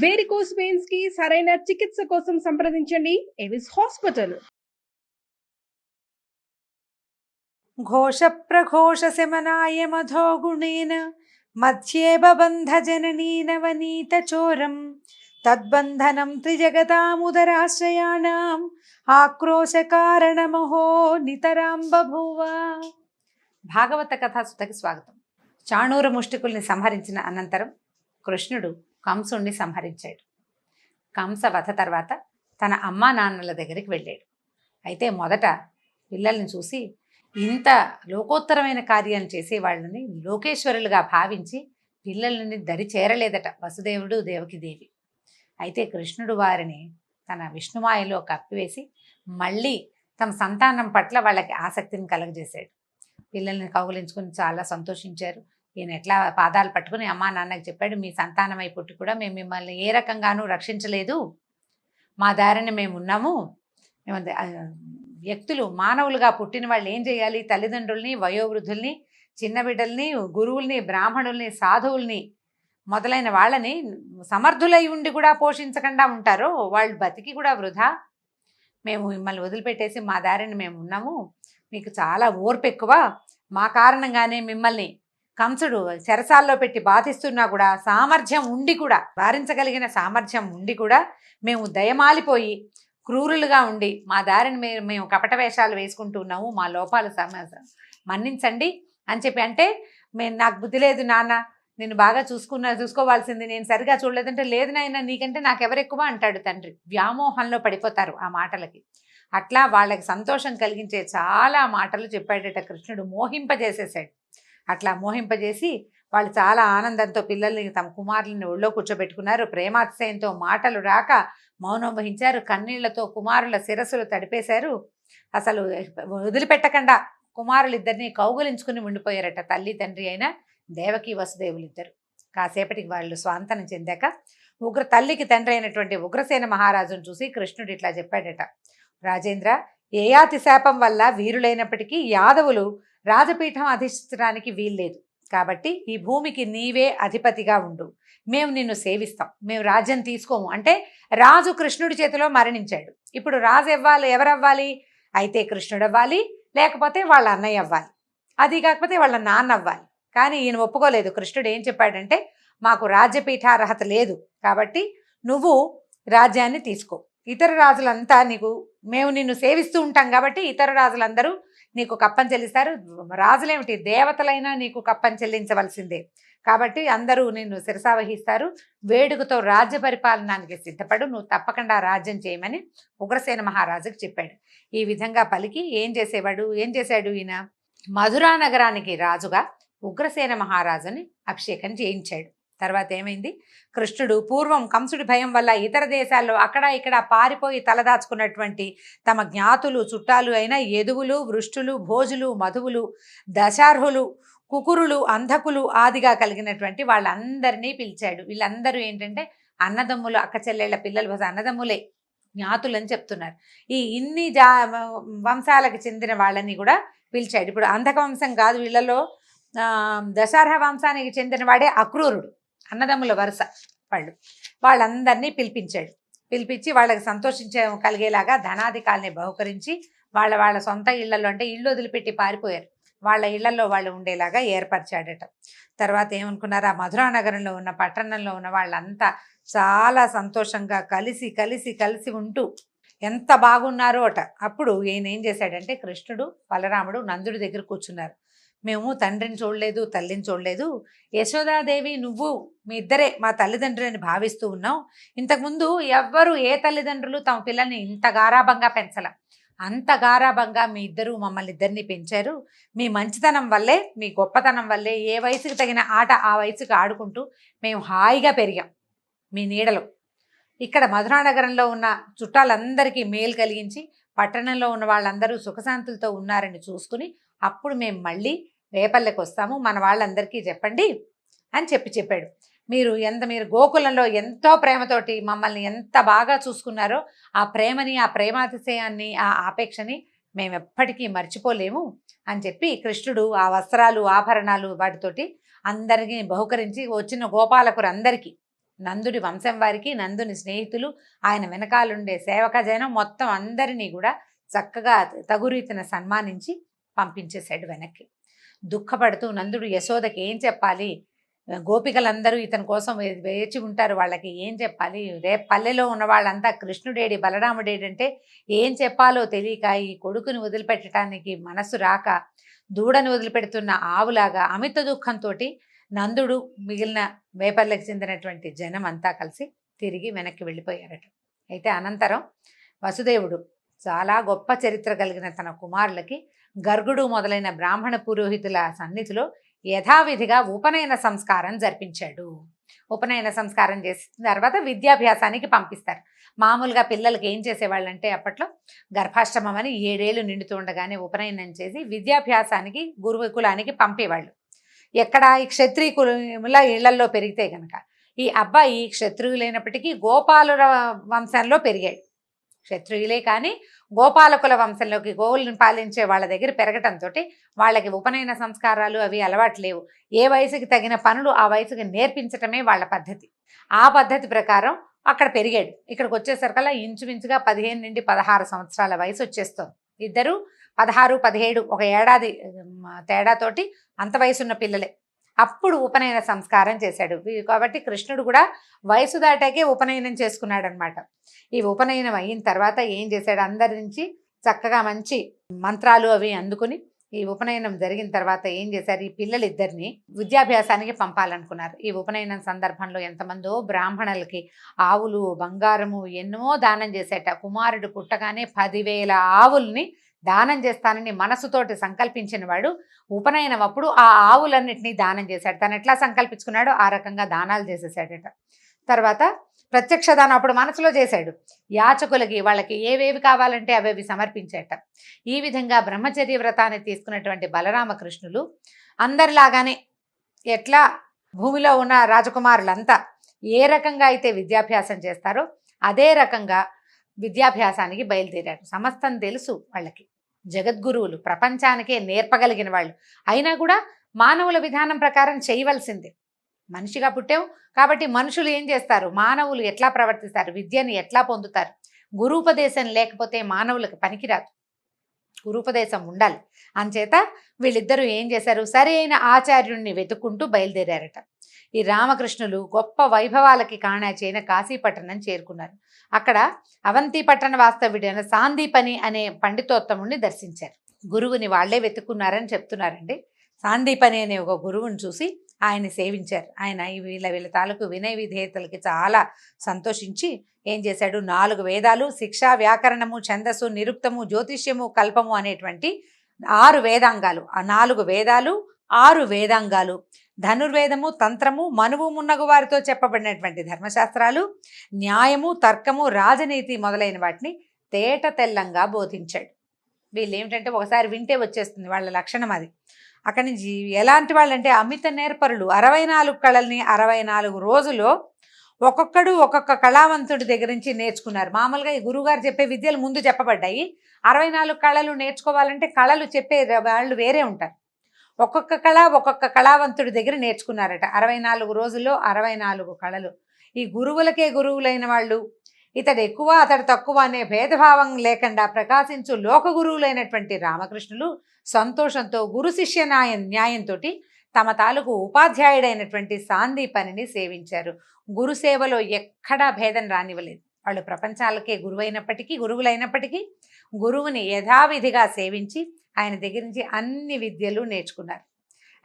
Varicose veins కి సరైన చికిత్స కోసం సంప్రదించండి ఎవిస్ హాస్పిటల్. ఘోష ప్రఘోష శమనాయ మధో గుణేన మధ్యే బబంధ జననీ నవనీత చోరం తద్బంధనం త్రిజగతాముదరాశ్రయాణం ఆక్రోశ కారణమహో నితరాం బభూవ. భాగవత కథాసుతకి స్వాగతం. చాణూర ముష్టికుల్ని సంహరించిన అనంతరం కృష్ణుడు కంసుణ్ణి సంహరించాడు. కంస వధ తర్వాత తన అమ్మా నాన్నల దగ్గరికి వెళ్ళాడు. అయితే మొదట పిల్లల్ని చూసి ఇంత లోకోత్తరమైన కార్యాలు చేసేవాళ్ళని లోకేశ్వరులుగా భావించి పిల్లలని దరి చేరలేదట వసుదేవుడు దేవకిదేవి. అయితే కృష్ణుడు వారిని తన విష్ణుమాయలో కప్పివేసి మళ్ళీ తమ సంతానం పట్ల వాళ్ళకి ఆసక్తిని కలగజేశాడు. పిల్లల్ని కౌగిలించుకుని చాలా సంతోషించారు. ఈయన ఎట్లా పాదాలు పట్టుకుని అమ్మా నాన్నకి చెప్పాడు, మీ సంతానం అయి పుట్టి కూడా మేము మిమ్మల్ని ఏ రకంగానూ రక్షించలేదు, మా దారిని మేము ఉన్నాము. మేము వ్యక్తులు మానవులుగా పుట్టిన వాళ్ళు ఏం చేయాలి? తల్లిదండ్రుల్ని, వయోవృద్ధుల్ని, చిన్న బిడ్డల్ని, గురువుల్ని, బ్రాహ్మణుల్ని, సాధువుల్ని మొదలైన వాళ్ళని సమర్థులై ఉండి కూడా పోషించకుండా ఉంటారో వాళ్ళు బతికి కూడా వృధా. మేము మిమ్మల్ని వదిలిపెట్టేసి మా దారిని మేము ఉన్నాము, మీకు చాలా ఓర్పు ఎక్కువ, మా కారణంగానే మిమ్మల్ని కంసుడు చెరసాల్లో పెట్టి బాధిస్తున్నా కూడా సామర్థ్యం ఉండి కూడా, వారించగలిగిన సామర్థ్యం ఉండి కూడా మేము దయమాలిపోయి క్రూరులుగా ఉండి మా దారిని మేము కపట వేషాలు వేసుకుంటూ ఉన్నాము, మా లోపాలు మన్నించండి అని చెప్పి. అంటే నాకు బుద్ధి లేదు నాన్న, నేను బాగా చూసుకోవాల్సింది, నేను సరిగా చూడలేదంటే, లేదు నాయన నీకంటే నాకెవరెక్కువ అంటాడు తండ్రి. వ్యామోహంలో పడిపోతారు ఆ మాటలకి. అట్లా వాళ్ళకి సంతోషం కలిగించే చాలా మాటలు చెప్పాడట కృష్ణుడు, మోహింపజేసేసాడు. అట్లా మోహింపజేసి వాళ్ళు చాలా ఆనందంతో పిల్లల్ని తమ కుమారులని ఒళ్ళో కూర్చోబెట్టుకున్నారు. ప్రేమాతిశయంతో మాటలు రాక మౌనం వహించారు. కన్నీళ్లతో కుమారుల శిరస్సులు తడిపేశారు. అసలు వదిలిపెట్టకుండా కుమారులిద్దరినీ కౌగులించుకుని ఉండిపోయారట తల్లి తండ్రి అయిన దేవకి వసుదేవులిద్దరు. కాసేపటికి వాళ్ళు స్వాంతనం చెందాక తల్లికి తండ్రి అయినటువంటి ఉగ్రసేన మహారాజును చూసి కృష్ణుడు ఇట్లా చెప్పాడట, రాజేంద్ర, ఏయాతి శాపం వల్ల వీరులైనప్పటికీ యాదవులు రాజపీఠం అధిష్ఠించడానికి వీల్లేదు. కాబట్టి ఈ భూమికి నీవే అధిపతిగా ఉండు, మేము నిన్ను సేవిస్తాం, మేము రాజ్యం తీసుకోము. అంటే రాజు కృష్ణుడి చేతిలో మరణించాడు. ఇప్పుడు రాజు ఎవరవ్వాలి? అయితే కృష్ణుడు అవ్వాలి, లేకపోతే వాళ్ళ అన్నయ్య అవ్వాలి, అది కాకపోతే వాళ్ళ నాన్న అవ్వాలి. కానీ ఈయన ఒప్పుకోలేదు. కృష్ణుడు ఏం చెప్పాడంటే, మాకు రాజ్యపీఠార్హత లేదు, కాబట్టి నువ్వు రాజ్యాన్ని తీసుకో. ఇతర రాజులంతా మేము నిన్ను సేవిస్తూ ఉంటాం కాబట్టి ఇతర రాజులందరూ నీకు కప్పం చెల్లిస్తారు. రాజులేమిటి, దేవతలైనా నీకు కప్పం చెల్లించవలసిందే. కాబట్టి అందరూ నిన్ను శిరసావహిస్తారు. వేడుకతో రాజ్య పరిపాలనానికి సిద్ధపడు, నువ్వు తప్పకుండా రాజ్యం చేయమని ఉగ్రసేన మహారాజుకు చెప్పాడు. ఈ విధంగా పలికి ఏం చేశాడు ఈయన? మధురా నగరానికి రాజుగా ఉగ్రసేన మహారాజుని అభిషేకం చేయించాడు. తర్వాత ఏమైంది? కృష్ణుడు పూర్వం కంసుడి భయం వల్ల ఇతర దేశాల్లో అక్కడ ఇక్కడ పారిపోయి తలదాచుకున్నటువంటి తమ జ్ఞాతులు చుట్టాలు అయిన యదువులు, వృష్టులు, భోజులు, మధువులు, దశార్హులు, కుకురులు, అంధకులు ఆదిగా కలిగినటువంటి వాళ్ళందరినీ పిలిచాడు. వీళ్ళందరూ ఏంటంటే అన్నదమ్ములు, అక్క చెల్లెళ్ళ పిల్లలు, అన్నదమ్ములే, జ్ఞాతులని చెప్తున్నారు. ఇన్ని వంశాలకు చెందిన వాళ్ళని కూడా పిలిచాడు. ఇప్పుడు అంధక వంశం కాదు, వీళ్ళలో దశార్హ వంశానికి చెందిన వాడే అక్రూరుడు, అన్నదమ్ముల వరుస వాళ్ళందరినీ పిలిపించి వాళ్ళకి కలిగేలాగా ధనాధికాల్ని బహుకరించి వాళ్ళ సొంత ఇళ్లలో, అంటే ఇళ్ళు వదిలిపెట్టి పారిపోయారు, వాళ్ళ ఇళ్లలో వాళ్ళు ఉండేలాగా ఏర్పరిచాడట. తర్వాత ఏమనుకున్నారు? ఆ మధురా నగరంలో ఉన్న పట్టణంలో ఉన్న వాళ్ళంతా చాలా సంతోషంగా కలిసి ఉంటూ ఎంత బాగున్నారో అట. అప్పుడు ఈయన ఏం చేశాడంటే, కృష్ణుడు, బలరాముడు నందుడి దగ్గర కూర్చున్నారు. మేము తండ్రిని చూడలేదు, తల్లిని చూడలేదు, యశోదాదేవి నువ్వు మీ ఇద్దరే మా తల్లిదండ్రులని భావిస్తూ ఉన్నావు. ఇంతకుముందు ఎవ్వరు ఏ తల్లిదండ్రులు తమ పిల్లల్ని ఇంత గారాభంగా పెంచల, అంత గారాభంగా మీ ఇద్దరు మమ్మల్ని ఇద్దరిని పెంచారు. మీ మంచితనం వల్లే, మీ గొప్పతనం వల్లే ఏ వయసుకు తగిన ఆట ఆ వయసుకు ఆడుకుంటూ మేము హాయిగా పెరిగాం మీ నీడలో. ఇక్కడ మధురా నగరంలో ఉన్న చుట్టాలందరికీ మేలు కలిగించి పట్టణంలో ఉన్న వాళ్ళందరూ సుఖశాంతులతో ఉన్నారని చూసుకుని అప్పుడు మేము మళ్ళీ రేపల్లెకి వస్తాము, మన వాళ్ళందరికీ చెప్పండి అని చెప్పాడు. మీరు గోకులంలో ఎంతో ప్రేమతోటి మమ్మల్ని ఎంత బాగా చూసుకున్నారో ఆ ప్రేమని, ఆ ప్రేమాతిశయాన్ని, ఆ ఆపేక్షని మేము ఎప్పటికీ మర్చిపోలేము అని చెప్పి కృష్ణుడు ఆ వస్త్రాలు, ఆభరణాలు వాటితోటి అందరికీ బహుకరించి వచ్చిన గోపాలకులందరికీ నందుడి వంశం వారికి, నందుని స్నేహితులు, ఆయన వెనకాలుండే సేవక జనం మొత్తం అందరినీ కూడా చక్కగా తగు రీతిన సన్మానించి పంపించేశాడు వెనక్కి. దుఃఖపడుతూ నందుడు యశోదకి ఏం చెప్పాలి, గోపికలందరూ ఇతని కోసం వేచి ఉంటారు, వాళ్ళకి ఏం చెప్పాలి, రేపు పల్లెలో ఉన్న వాళ్ళంతా కృష్ణుడేడి బలరాముడేడి అంటే ఏం చెప్పాలో తెలియక ఈ కొడుకుని వదిలిపెట్టడానికి మనసు రాక దూడని వదిలిపెడుతున్న ఆవులాగా అమిత దుఃఖంతో నందుడు మిగిలిన వేపర్లకు చెందినటువంటి జనం అంతా కలిసి తిరిగి వెనక్కి వెళ్ళిపోయారట. అయితే అనంతరం వసుదేవుడు చాలా గొప్ప చరిత్ర కలిగిన తన కుమారులకి గర్గుడు మొదలైన బ్రాహ్మణ పురోహితుల సన్నిధిలో యథావిధిగా ఉపనయన సంస్కారం జరిపించాడు. ఉపనయన సంస్కారం చేసిన తర్వాత విద్యాభ్యాసానికి పంపిస్తారు. మామూలుగా పిల్లలకి ఏం చేసేవాళ్ళంటే అప్పట్లో గర్భాష్టమం అని 7 ఏళ్ళు నిండుతూ ఉండగానే ఉపనయనం చేసి విద్యాభ్యాసానికి గురుకులానికి పంపేవాళ్ళు. ఎక్కడ ఈ క్షత్రియుల ఇళ్లల్లో పెరిగితే కనుక ఈ అబ్బాయి క్షత్రియులైనప్పటికీ గోపాలుల వంశంలో పెరిగాడు. క్షత్రియులే కానీ గోపాలకుల వంశంలోకి గోవులను పాలించే వాళ్ళ దగ్గర పెరగటంతో వాళ్ళకి ఉపనయన సంస్కారాలు అవి అలవాటు లేవు. ఏ వయసుకి తగిన పనులు ఆ వయసుకి నేర్పించటమే వాళ్ళ పద్ధతి. ఆ పద్ధతి ప్రకారం అక్కడ పెరిగాడు. ఇక్కడికి వచ్చేసరికల్లా ఇంచుమించుగా 15 నుండి 16 సంవత్సరాల వయసు వచ్చేస్తుంది. ఇద్దరు 16, 17 ఒక ఏడాది తేడాతోటి అంత వయసున్న పిల్లలే. అప్పుడు ఉపనయన సంస్కారం చేశాడు. కాబట్టి కృష్ణుడు కూడా వయసు దాటాకే ఉపనయనం చేసుకున్నాడు అనమాట. ఈ ఉపనయనం అయిన తర్వాత ఏం చేశాడు, అందరి నుంచి చక్కగా మంచి మంత్రాలు అవి అందుకుని ఈ ఉపనయనం జరిగిన తర్వాత ఏం చేశారు, ఈ పిల్లలిద్దరిని విద్యాభ్యాసానికి పంపాలనుకున్నారు. ఈ ఉపనయనం సందర్భంలో ఎంతమందో బ్రాహ్మణులకి ఆవులు, బంగారము ఎన్నో దానం చేసేట. కుమారుడు పుట్టగానే 10,000 ఆవుల్ని దానం చేస్తానని మనసుతోటి సంకల్పించిన వాడు ఉపనయనం అప్పుడు ఆ ఆవులన్నిటినీ దానం చేశాడు. తను ఎట్లా సంకల్పించుకున్నాడో ఆ రకంగా దానాలు చేసేసాడట. తర్వాత ప్రత్యక్ష దానం అప్పుడు మనసులో చేశాడు. యాచకులకి వాళ్ళకి ఏవేవి కావాలంటే అవేవి సమర్పించేట. ఈ విధంగా బ్రహ్మచర్య వ్రతాన్ని తీసుకున్నటువంటి బలరామకృష్ణులు అందరిలాగానే ఎట్లా భూమిలో ఉన్న రాజకుమారులంతా ఏ రకంగా అయితే విద్యాభ్యాసం చేస్తారో అదే రకంగా విద్యాభ్యాసానికి బయలుదేరారు. సమస్తం తెలుసు వాళ్ళకి, జగద్గురువులు, ప్రపంచానికే నేర్పగలిగిన వాళ్ళు. అయినా కూడా మానవుల విధానం ప్రకారం చేయవలసిందే. మనిషిగా పుట్టాం కాబట్టి మనుషులు ఏం చేస్తారు, మానవులు ఎట్లా ప్రవర్తిస్తారు, విద్యని ఎట్లా పొందుతారు. గురూపదేశం లేకపోతే మానవులకు పనికిరాదు, గురూపదేశం ఉండాలి. అంచేత వీళ్ళిద్దరూ ఏం చేశారు, సరి అయిన ఆచార్యుణ్ణి వెతుక్కుంటూ బయలుదేరారట. ఈ రామకృష్ణులు గొప్ప వైభవాలకి కాణాచైన కాశీపట్టణం చేరుకున్నారు. అక్కడ అవంతి పట్టణ వాస్తవ్యుడైన సాందీపని అనే పండితోత్తముడిని దర్శించారు. గురువుని వాళ్లే వెతుక్కున్నారని చెప్తున్నారండి. సాందీపని అనే ఒక గురువుని చూసి ఆయన్ని సేవించారు. ఆయన వీళ్ళ తాలూకు వినయ విధేయతలకి చాలా సంతోషించి ఏం చేశాడు, 4 వేదాలు, శిక్ష, వ్యాకరణము, ఛందస్సు, నిరుక్తము, జ్యోతిష్యము, కల్పము అనేటువంటి 6 వేదాంగాలు, ఆ 4 వేదాలు, 6 వేదాంగాలు, ధనుర్వేదము, తంత్రము, మనువు మున్నగు వారితో చెప్పబడినటువంటి ధర్మశాస్త్రాలు, న్యాయము, తర్కము, రాజనీతి మొదలైన వాటిని తేట తెల్లంగా బోధించాడు. వీళ్ళు ఏమిటంటే ఒకసారి వింటే వచ్చేస్తుంది, వాళ్ళ లక్షణం అది. అక్కడి నుంచి ఎలాంటి వాళ్ళంటే అమిత నేర్పరులు. 64 కళల్ని 64 రోజుల్లో ఒక్కొక్కడు ఒక్కొక్క కళావంతుడి దగ్గర నుంచి నేర్చుకున్నారు. మామూలుగా ఈ గురువుగారు చెప్పే విద్యలు ముందు చెప్పబడ్డాయి. 64 కళలు నేర్చుకోవాలంటే కళలు చెప్పే వాళ్ళు వేరే ఉంటారు. ఒక్కొక్క కళ ఒక్కొక్క కళావంతుడి దగ్గర నేర్చుకున్నారట. 64 రోజుల్లో 64 కళలు. ఈ గురువులకే గురువులైన వాళ్ళు, ఇతడు ఎక్కువ అతడు తక్కువ అనే భేదభావం లేకుండా ప్రకాశించు లోక గురువులైనటువంటి రామకృష్ణులు సంతోషంతో గురు శిష్య న్యాయంతో తమ తాలూకు ఉపాధ్యాయుడైనటువంటి సాందీపనిని సేవించారు. గురు సేవలో ఎక్కడా భేదం రానివ్వలేదు. వాళ్ళు ప్రపంచాలకే గురువులైనప్పటికీ గురువుని యథావిధిగా సేవించి ఆయన దగ్గర నుంచి అన్ని విద్యలు నేర్చుకున్నారు.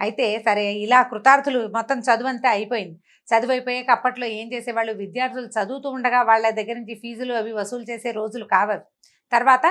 అయితే సరే, ఇలా కృతార్థులు మొత్తం చదువంతా అయిపోయింది. చదువైపోయాక అప్పట్లో ఏం చేసేవాళ్ళు, విద్యార్థులు చదువుతూ ఉండగా వాళ్ళ దగ్గర నుంచి ఫీజులు అవి వసూలు చేసే రోజులు కావవి. తర్వాత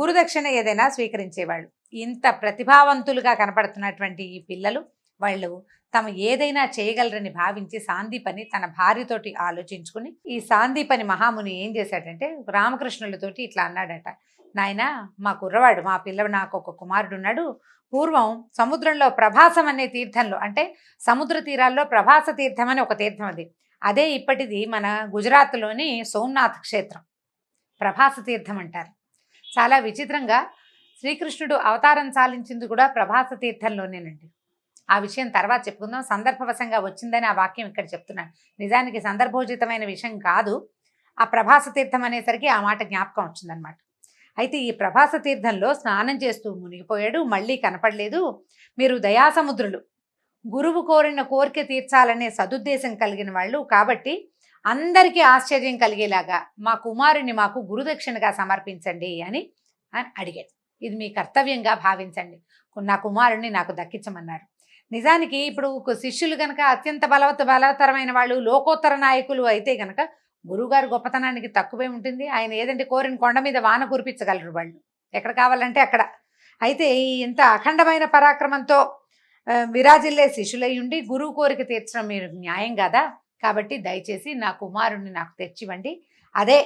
గురుదక్షిణ ఏదైనా స్వీకరించేవాళ్ళు. ఇంత ప్రతిభావంతులుగా కనపడుతున్నటువంటి ఈ పిల్లలు వాళ్ళు తమ ఏదైనా చేయగలరని భావించి సాందీపని తన భార్యతోటి ఆలోచించుకుని, ఈ సాందీపని మహాముని ఏం చేశాడంటే రామకృష్ణులతోటి ఇట్లా అన్నాడట, నాయన మా కుర్రవాడు, మా పిల్లవాడు, నాకు ఒక కుమారుడు ఉన్నాడు. పూర్వం సముద్రంలో ప్రభాసం అనే తీర్థంలో, అంటే సముద్ర తీరాల్లో ప్రభాస తీర్థం అని ఒక తీర్థం, అదే ఇప్పటిది మన గుజరాత్లోని సోమనాథ్ క్షేత్రం ప్రభాస తీర్థం అంటారు. చాలా విచిత్రంగా శ్రీకృష్ణుడు అవతారం చాలించింది కూడా ప్రభాస తీర్థంలోనేనండి. ఆ విషయం తర్వాత చెప్పుకుందాం. సందర్భవశంగా వచ్చిందని ఆ వాక్యం ఇక్కడ చెప్తున్నాను. నిజానికి సందర్భోచితమైన విషయం కాదు. ఆ ప్రభాస తీర్థం అనేసరికి ఆ మాట జ్ఞాపకం వచ్చిందనమాట. అయితే ఈ ప్రభాస తీర్థంలో స్నానం చేస్తూ మునిగిపోయాడు. మళ్ళీ కనపడలేదు. మీరు దయాసముద్రులు, గురువు కోరిన కోరిక తీర్చాలనే సదుద్దేశం కలిగిన వాళ్ళు కాబట్టి అందరికీ ఆశ్చర్యం కలిగేలాగా మా కుమారుని మాకు గురుదక్షిణగా సమర్పించండి అని అడిగాడు. ఇది మీ కర్తవ్యంగా భావించండి, నా కుమారుణ్ణి నాకు దక్కించమన్నారు. నిజానికి ఇప్పుడు శిష్యులు కనుక అత్యంత బలవత్తరమైన వాళ్ళు, లోకోత్తర నాయకులు అయితే కనుక గురువుగారు గొప్పతనానికి తక్కువే ఉంటుంది. ఆయన ఏదంటే కోరిన కొండ మీద వాన కురిపించగలరు వాళ్ళు, ఎక్కడ కావాలంటే అక్కడ. అయితే ఇంత అఖండమైన పరాక్రమంతో విరాజిల్లే శిష్యులై ఉండి గురువు కోరిక తీర్చడం మీరు న్యాయం కాదా? కాబట్టి దయచేసి నా కుమారుణ్ణి నాకు తెచ్చివ్వండి, అదే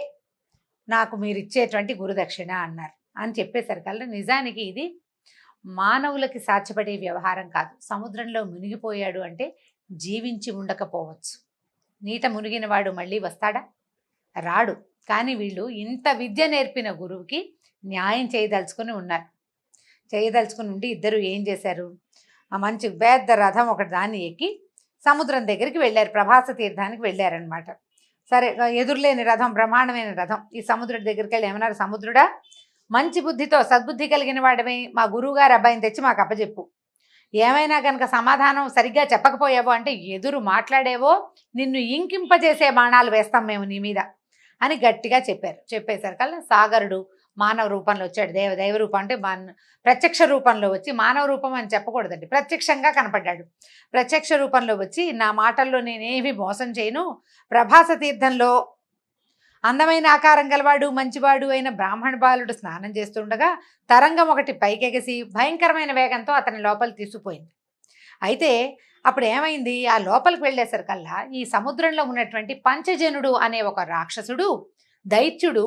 నాకు మీరు ఇచ్చేటువంటి గురుదక్షిణ అన్నారు. అని చెప్పేసరికల్లా నిజానికి ఇది మానవులకి సాధ్యపడే వ్యవహారం కాదు. సముద్రంలో మునిగిపోయాడు అంటే జీవించి ఉండకపోవచ్చు. నీట మునిగిన వాడు మళ్ళీ వస్తాడా? రాడు. కానీ వీళ్ళు ఇంత విద్య నేర్పిన గురువుకి న్యాయం చేయదలుచుకుని ఉన్నారు. చేయదలుచుకుని ఉండి ఇద్దరు ఏం చేశారు, ఆ మంచి పెద్ద రథం ఒకటి దాన్ని ఎక్కి సముద్రం దగ్గరికి వెళ్ళారు. ప్రభాస తీర్థానికి వెళ్ళారనమాట. సరే, ఎదురులేని రథం, బ్రహ్మాండమైన రథం. ఈ సముద్రుడి దగ్గరికి వెళ్ళి ఏమన్నారు, సముద్రుడా, మంచి బుద్ధితో సద్బుద్ధి కలిగిన వాడివై మా గురువుగారు అబ్బాయిని తెచ్చి మాకు అప్పచెప్పు. ఏమైనా కనుక సమాధానం సరిగ్గా చెప్పకపోయావో అంటే ఎదురు మాట్లాడేవో నిన్ను ఇంకింపజేసే బాణాలు వేస్తాం మేము నీ మీద అని గట్టిగా చెప్పారు. చెప్పేసరికల్లా సాగరుడు మానవ రూపంలో వచ్చాడు. దైవ రూపం అంటే ప్రత్యక్ష రూపంలో వచ్చి, మానవ రూపం అని చెప్పకూడదండి, ప్రత్యక్షంగా కనపడ్డాడు. ప్రత్యక్ష రూపంలో వచ్చి, నా మాటల్లో నేనేమి మోసం చేయను, ప్రభాస తీర్థంలో అందమైన ఆకారం గలవాడు మంచివాడు అయిన బ్రాహ్మణ బాలుడు స్నానం చేస్తుండగా తరంగం ఒకటి పైకెగసి భయంకరమైన వేగంతో అతని లోపలి తీసుకుపోయింది. అయితే అప్పుడు ఏమైంది, ఆ లోపలికి వెళ్ళేసరికల్లా ఈ సముద్రంలో ఉన్నటువంటి పంచజనుడు అనే ఒక రాక్షసుడు, దైత్యుడు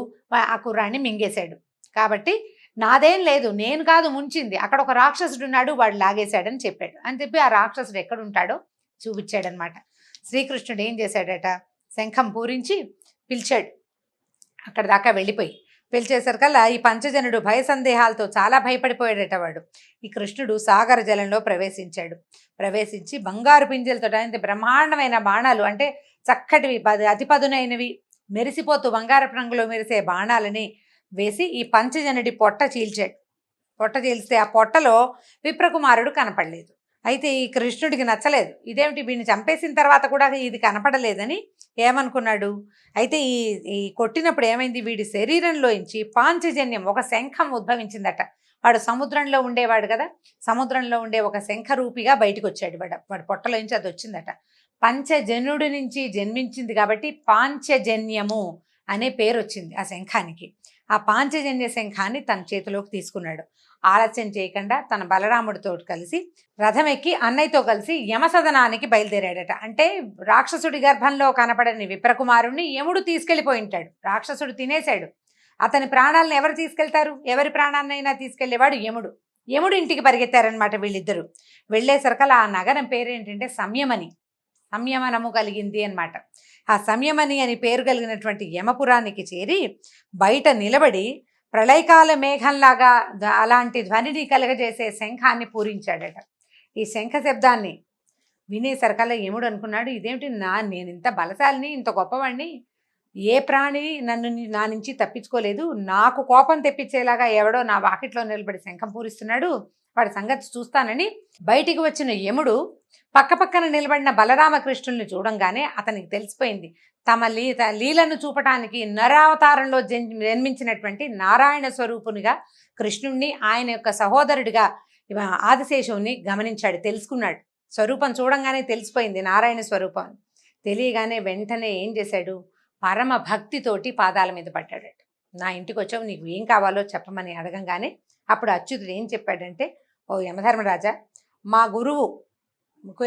ఆ కుర్రాన్ని మింగేశాడు. కాబట్టి నాదేం లేదు, నేను కాదు ముంచింది, అక్కడ ఒక రాక్షసుడు ఉన్నాడు, వాడు లాగేశాడని చెప్పాడు. అని చెప్పి ఆ రాక్షసుడు ఎక్కడుంటాడో చూపించాడనమాట. శ్రీకృష్ణుడు ఏం చేశాడట, శంఖం పూరించి పిలిచాడు. అక్కడ దాకా వెళ్ళిపోయి పిలిచేసరికల్లా ఈ పంచజనుడు భయ సందేహాలతో చాలా భయపడిపోయాడట వాడు. ఈ కృష్ణుడు సాగర జలంలో ప్రవేశించాడు. ప్రవేశించి బంగారు పింజలతో బ్రహ్మాండమైన బాణాలు, అంటే చక్కటివి, అతి పదునైనవి, మెరిసిపోతూ బంగారపు రంగులో మెరిసే బాణాలని వేసి ఈ పంచజనుడి పొట్ట చీల్చాడు. పొట్ట చీల్స్తే ఆ పొట్టలో విప్రకుమారుడు కనపడలేదు. అయితే ఈ కృష్ణుడికి నచ్చలేదు. ఇదేమిటి, వీడిని చంపేసిన తర్వాత కూడా ఇది కనపడలేదని ఏమనుకున్నాడు. అయితే ఈ కొట్టినప్పుడు ఏమైంది, వీడి శరీరంలోంచి పాంచజన్యం, ఒక శంఖం ఉద్భవించిందట. వాడు సముద్రంలో ఉండేవాడు కదా, సముద్రంలో ఉండే ఒక శంఖ రూపిగా బయటకు వచ్చాడు. వాడి పొట్టలోంచి అది వచ్చిందట. పంచజనుడి నుంచి జన్మించింది కాబట్టి పాంచజన్యము అనే పేరు వచ్చింది ఆ శంఖానికి. ఆ పాంచజన్య శంఖాన్ని తన చేతిలోకి తీసుకున్నాడు. ఆలస్యం చేయకుండా తన బలరాముడితో కలిసి రథం ఎక్కి అన్నయ్యతో కలిసి యమసదనానికి బయలుదేరాడట. అంటే రాక్షసుడి గర్భంలో కనపడని విప్రకుమారుణ్ణి యముడు తీసుకెళ్ళిపోయి ఉంటాడు. రాక్షసుడు తినేశాడు. అతని ప్రాణాలను ఎవరు తీసుకెళ్తారు, ఎవరి ప్రాణాన్నైనా తీసుకెళ్లేవాడు యముడు. యముడు ఇంటికి పరిగెత్తారనమాట వీళ్ళిద్దరూ. వెళ్ళేసరికల్ ఆ నగరం పేరేంటంటే సంయమని, సంయమనము కలిగింది అనమాట. ఆ సంయమని అని పేరు కలిగినటువంటి యమపురానికి చేరి బయట నిలబడి ప్రళయకాల మేఘంలాగా అలాంటి ధ్వనిని కలగజేసే శంఖాన్ని పూరించాడట. ఈ శంఖ శబ్దాన్ని వినేసరికల్లా యముడు అనుకున్నాడు, ఇదేమిటి, నేను ఇంత బలశాలిని, ఇంత గొప్పవాడిని, ఏ ప్రాణి నా నుంచి తప్పించుకోలేదు, నాకు కోపం తెప్పించేలాగా ఎవడో నా వాకిట్లో నిలబడి శంఖం పూరిస్తున్నాడు, వాడి సంగతి చూస్తానని బయటికి వచ్చిన యముడు పక్కపక్కన నిలబడిన బలరామకృష్ణుల్ని చూడంగానే అతనికి తెలిసిపోయింది, తమ లీలను చూపటానికి నరావతారంలో జన్మించినటువంటి నారాయణ స్వరూపునిగా కృష్ణుణ్ణి, ఆయన యొక్క సహోదరుడిగా ఆదిశేషువుని గమనించాడు, తెలుసుకున్నాడు. స్వరూపం చూడంగానే తెలిసిపోయింది నారాయణ స్వరూపం. తెలియగానే వెంటనే ఏం చేశాడు, పరమ భక్తితోటి పాదాల మీద పడ్డాడట. నా ఇంటికి వచ్చావు, నీకు ఏం కావాలో చెప్పమని అడగంగానే అప్పుడు అచ్యుతుడు ఏం చెప్పాడంటే, ఓ యమధర్మరాజా, మా గురువు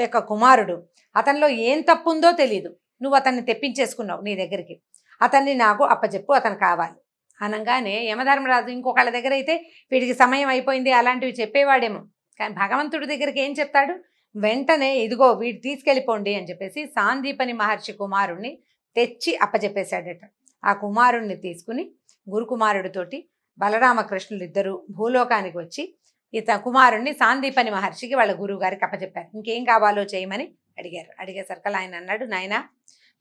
యొక్క కుమారుడు, అతనిలో ఏం తప్పు ఉందో తెలియదు, నువ్వు అతన్ని తెప్పించేసుకున్నావు నీ దగ్గరికి, అతన్ని నాకు అప్పచెప్పు, అతను కావాలి అనగానే యమధర్మరాజు ఇంకొకళ్ళ దగ్గర అయితే వీడికి సమయం అయిపోయింది అలాంటివి చెప్పేవాడేమో, కానీ భగవంతుడి దగ్గరికి ఏం చెప్తాడు, వెంటనే ఇదిగో వీడు తీసుకెళ్ళిపోండి అని చెప్పేసి సాందీపని మహర్షి కుమారుణ్ణి తెచ్చి అప్పచెప్పేశాడట. ఆ కుమారుణ్ణి తీసుకుని గురుకుమారుడితోటి బలరామకృష్ణులు ఇద్దరు భూలోకానికి వచ్చి కుమారుణ్ణి సాందీపని మహర్షికి వాళ్ళ గురువు గారికి అప్పచెప్పారు. ఇంకేం కావాలో చేయమని అడిగేసరికి ఆయన అన్నాడు, నాయన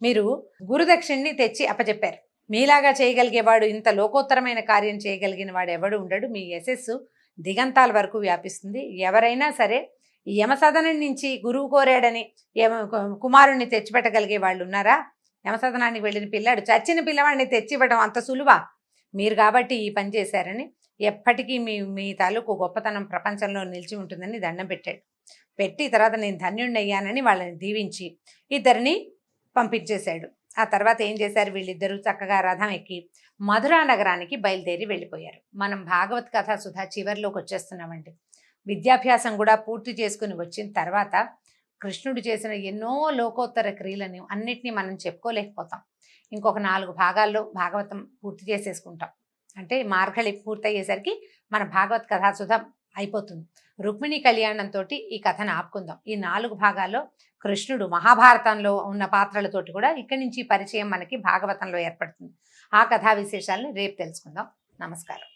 మీరు గురుదక్షిణ్ణి తెచ్చి అప్పచెప్పారు. మీలాగా చేయగలిగేవాడు, ఇంత లోకోత్తరమైన కార్యం చేయగలిగిన వాడు ఎవడు ఉండడు. మీ యశస్సు దిగంతాల వరకు వ్యాపిస్తుంది. ఎవరైనా సరే ఈ యమసదనం నుంచి గురువు కోరాడని కుమారుణ్ణి తెచ్చిపెట్టగలిగే వాళ్ళు ఉన్నారా? యమసదనానికి వెళ్ళిన పిల్లాడు, చచ్చిన పిల్లవాడిని తెచ్చివ్వడం అంత సులువా? మీరు కాబట్టి ఈ పని చేశారని, ఎప్పటికీ మీ తాలూకు గొప్పతనం ప్రపంచంలో నిలిచి ఉంటుందని దండం పెట్టాడు. పెట్టి తర్వాత నేను ధన్యుణ్ణయ్యానని వాళ్ళని దీవించి ఇద్దరిని పంపించేశాడు. ఆ తర్వాత ఏం చేశారు, వీళ్ళిద్దరూ చక్కగా రథం ఎక్కి మధురా నగరానికి బయలుదేరి వెళ్ళిపోయారు. మనం భాగవత్ కథ సుధా చివరిలోకి వచ్చేస్తున్నామండి. విద్యాభ్యాసం కూడా పూర్తి చేసుకుని వచ్చిన తర్వాత కృష్ణుడు చేసిన ఎన్నో లోకోత్తర క్రియలని అన్నిటినీ మనం చెప్పుకోలేకపోతాం. ఇంకొక 4 భాగాల్లో భాగవతం పూర్తి చేసేసుకుంటాం. అంటే మార్గళి పూర్తయ్యేసరికి మన భాగవత్ కథాసుధ అయిపోతుంది. రుక్మిణి కళ్యాణంతో ఈ కథను ఆపుకుందాం. ఈ 4 భాగాల్లో కృష్ణుడు మహాభారతంలో ఉన్న పాత్రలతోటి కూడా ఇక్కడి నుంచి పరిచయం మనకి భాగవతంలో ఏర్పడుతుంది. ఆ కథా విశేషాలను రేపు తెలుసుకుందాం. నమస్కారం.